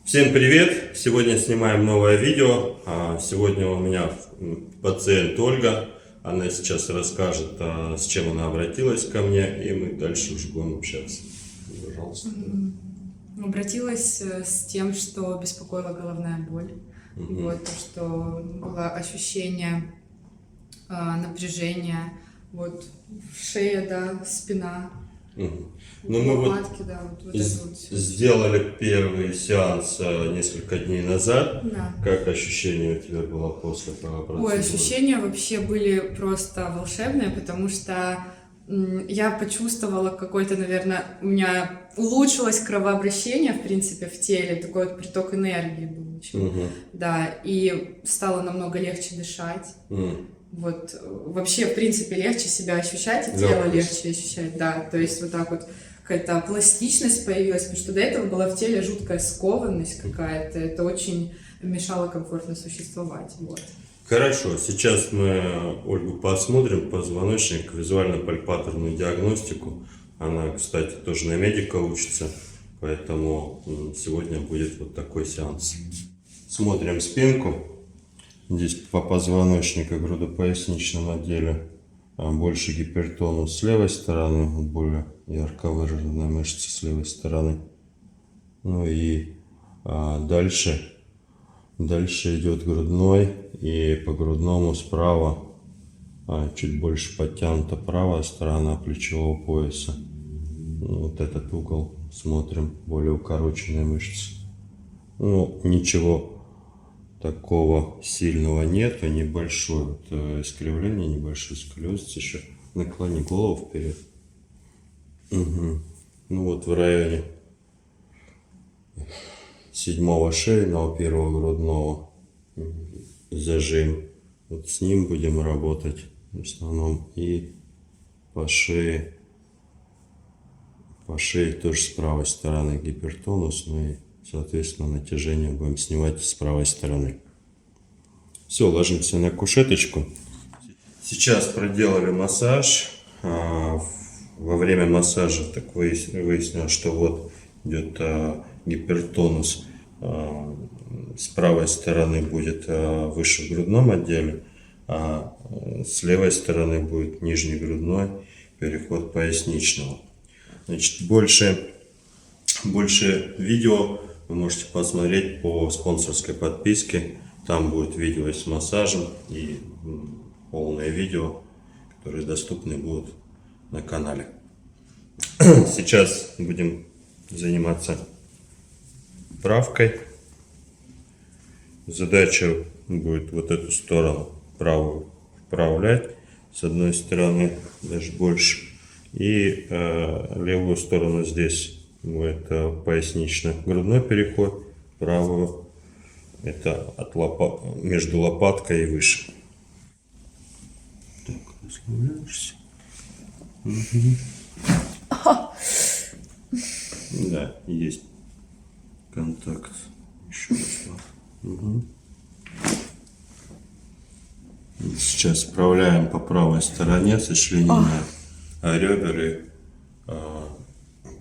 Всем привет! Сегодня снимаем новое видео. Сегодня у меня пациент Ольга. Она сейчас расскажет, с чем она обратилась ко мне, и мы дальше уже будем общаться. Пожалуйста. Обратилась с тем, что беспокоила головная боль. Вот, то, что было ощущение напряжения, вот, шея, да, спина. Ну, мы лопатки, да, вот это вот всё. сделали первый сеанс несколько дней назад. Да. Как ощущение у тебя было после процедуры? Ой, ощущения вообще были просто волшебные, потому что я почувствовала какой-то, наверное, у меня улучшилось кровообращение, в принципе, в теле, такой вот приток энергии был очень. Да, и стало намного легче дышать. Вот, вообще, в принципе, легче себя ощущать, и тело легче ощущать, да, то есть вот так вот какая-то пластичность появилась, потому что до этого была в теле жуткая скованность какая-то, это очень мешало комфортно существовать, вот. Хорошо, сейчас мы Ольгу посмотрим, позвоночник, визуально-пальпаторную диагностику. Она, кстати, тоже на медика учится, поэтому сегодня будет вот такой сеанс. Смотрим спинку. Здесь по позвоночнику, грудопоясничном отделе больше гипертонус с левой стороны, более ярко выраженная мышца с левой стороны. Ну и дальше идет грудной, и по грудному справа чуть больше подтянута правая сторона плечевого пояса. Вот этот угол смотрим, более укороченные мышцы. Ну, ничего такого сильного нету, небольшое вот искривление, небольшой сколиоз. Еще наклони голову вперед. Ну вот в районе 7-го шейного, 1-го грудного зажим. Вот с ним будем работать в основном. И по шее тоже с правой стороны гипертонус, ну и соответственно натяжение будем снимать с правой стороны. Все, ложимся на кушеточку. Сейчас проделали массаж. Во время массажа так выяснилось, что вот идет гипертонус. С правой стороны будет выше в грудном отделе, а с левой стороны будет нижний грудной, переход поясничного. Значит, больше видео вы можете посмотреть по спонсорской подписке. Там будет видео с массажем и полное видео, которые доступны будут на канале. Сейчас будем заниматься правкой. Задача будет вот эту сторону правую вправлять с одной стороны, даже больше. И левую сторону здесь будет пояснично-грудной переход, правую это между лопаткой и выше. Так, расслабляешься. Да, есть контакт. Еще раз. Сейчас вправляем по правой стороне сочленение ребер и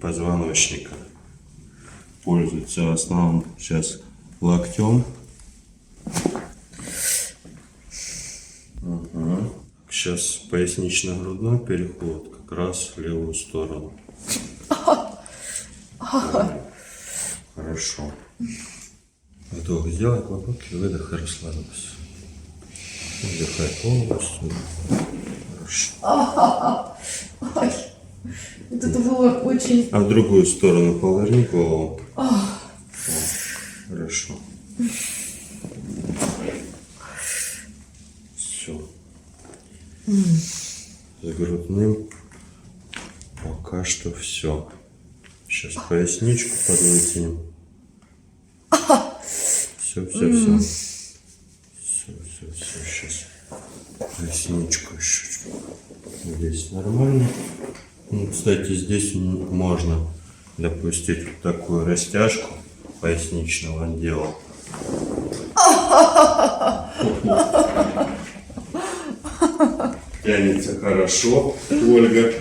позвоночника. Пользуется в основном сейчас локтем. Сейчас пояснично-грудной переход как раз в левую сторону. Хорошо. Вдох сделай глубокий, выдох и расслабься. Выдыхай полностью. Хорошо. Ой, вот это было очень... А в другую сторону поверни голову. Хорошо. Все. С грудным пока что все. Сейчас поясничку подвытянем. Все. Сейчас поясничку еще. Здесь нормально. Ну, кстати, здесь можно допустить вот такую растяжку поясничного отдела. Тянется хорошо, Ольга.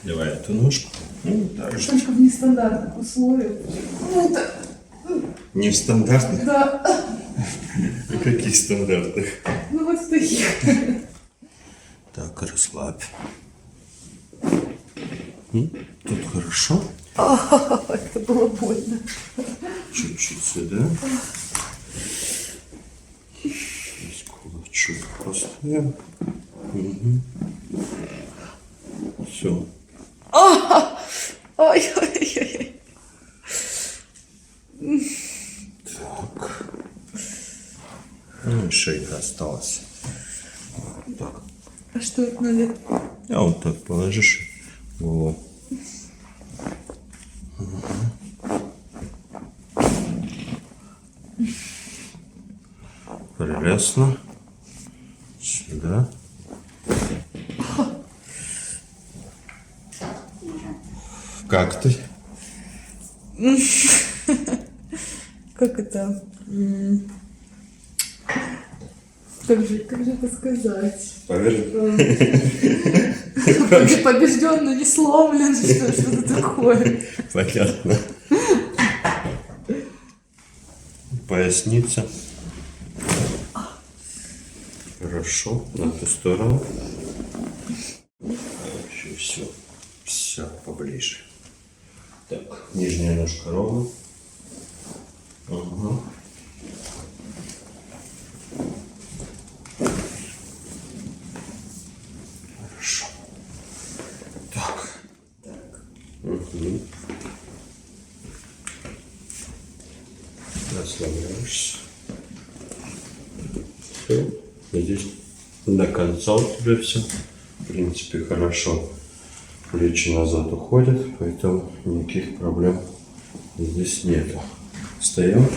Давай эту ножку. Ну, так. только в нестандартных условиях. Ну, это, Не в стандартных? да. В каких стандартах? Ну, вот в таких. Так, расслабь. Тут хорошо? Это было больно. Чуть-чуть сюда. Здесь кулачок поставим. Все. Ой-ой-ой. Так. Ну и шейка осталась. Вот так. А что это надо? А вот так положишь голову. Прелестно. Сюда. Как ты? Как это? Как же это сказать? Поверь. Побежденно, не сломлен, что-то такое. Понятно. Поясница. Хорошо. На ту сторону. Вообще все. Все поближе. Так, нижняя ножка ровно. Ага. Хорошо. Так. Угу. Расслабляешься. Все. Здесь до конца у тебя все. В принципе, хорошо. Плечи назад уходят, поэтому никаких проблем здесь нету. Встаем.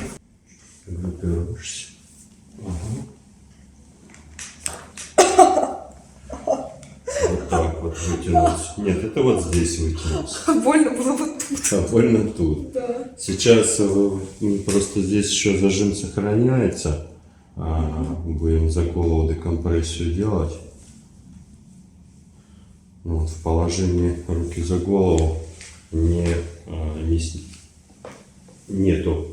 Группируешься. Вот так вот вытянулся. Нет, это вот здесь вытянулся. Больно было вот тут. А больно тут. Да. Сейчас просто здесь еще зажим сохраняется. Будем за голову декомпрессию делать. Вот, в положении руки за голову нету,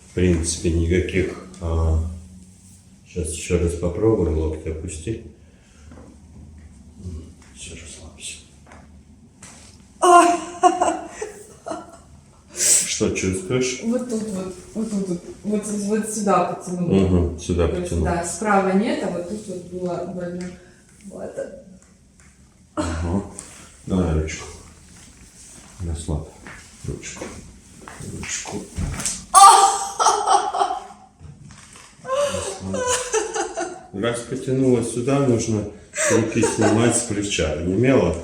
в принципе, никаких. Сейчас еще раз попробуем, локти опусти. Все, расслабься. Что чувствуешь? Вот тут вот сюда потянула. Угу, сюда То есть, потянул. да, справа нет, а вот тут вот было больно. Вот. Ага. Давай ручку. Расслабь ручку. Ручку. Расслабь. Раз потянула сюда, нужно руки снимать с плеча. Онемела?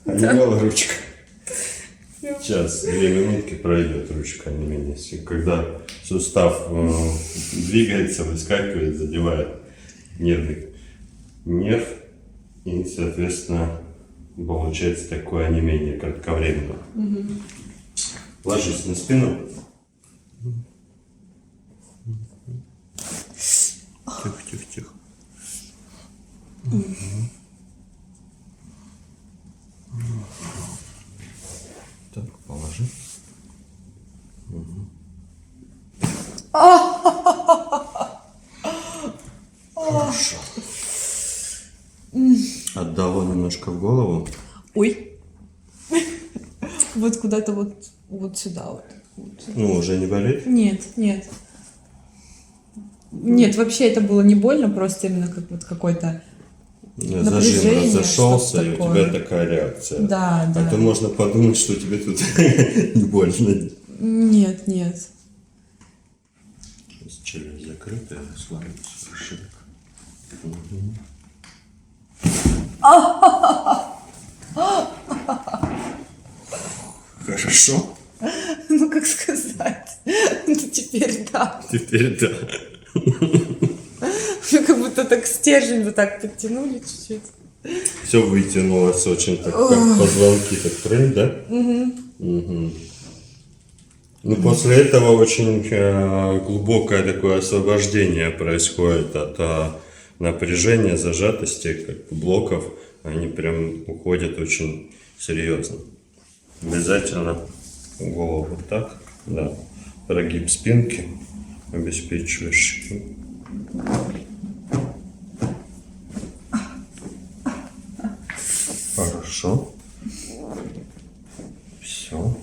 Онемела ручка? Сейчас, 2 минутки пройдет ручка онемения. Когда сустав двигается, выскакивает, задевает нерв. И, соответственно, получается такое онемение кратковременное. Ложись на спину. Тихо, тихо, тихо. Так, положи. Хорошо. Отдало немножко в голову. Ой. Вот куда-то вот сюда вот. Ну, уже не болит? Нет. Нет, вообще это было не больно, просто именно как вот какой-то Зажим напряжение, разошелся, что-то и у такое. тебя такая реакция. Да, да. А то можно подумать, что тебе тут не больно. Нет. Сейчас челюсть закрытая, расслабиться широко. Хорошо? Ну, как сказать? Ну, теперь да. Теперь да. Как будто так стержень вот так подтянули чуть-чуть. Все вытянулось очень так, как позвонки так трынь, да? Угу. Ну, после этого очень глубокое такое освобождение происходит от напряжения, зажатости, как блоков. Они прям уходят очень серьезно. Обязательно голову вот так, да. Прогиб спинки обеспечиваешь. Хорошо. Все.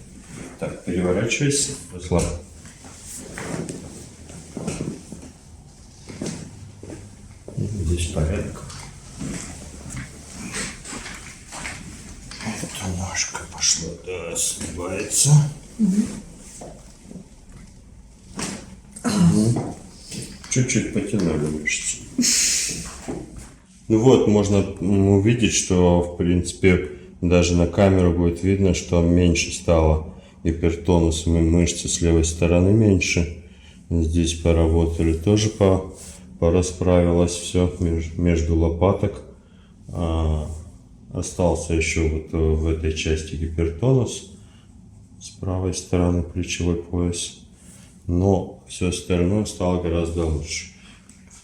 Так, переворачивайся. Слабо. Здесь порядок. Это ножка пошла, да, сгибается. Чуть-чуть потянули мышцы. Ну вот, можно увидеть, что, в принципе, даже на камеру будет видно, что меньше стало гипертонусом, и мышцы с левой стороны меньше. Здесь поработали, тоже порасправилось все между лопаток. Остался еще вот в этой части гипертонус с правой стороны, плечевой пояс. Но все остальное стало гораздо лучше.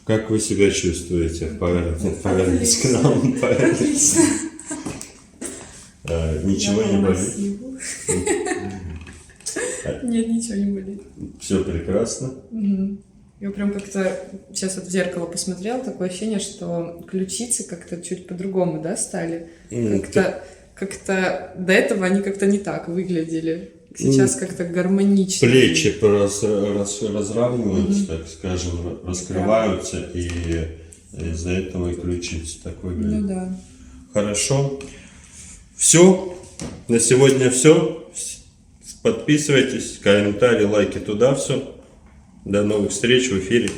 Как вы себя чувствуете? Повернись к нам. Отлично. Ничего не болит? Нет, ничего не болит. Все прекрасно. Я прям как-то сейчас вот в зеркало посмотрела, такое ощущение, что ключицы как-то чуть по-другому, да, стали. Как-то до этого они как-то не так выглядели. Сейчас как-то гармонично. Плечи разравниваются, так скажем, раскрываются, и из-за этого и ключицы так выглядят. Ну да. Хорошо. Все. На сегодня все. Подписывайтесь, комментарии, лайки туда, все. До новых встреч в эфире.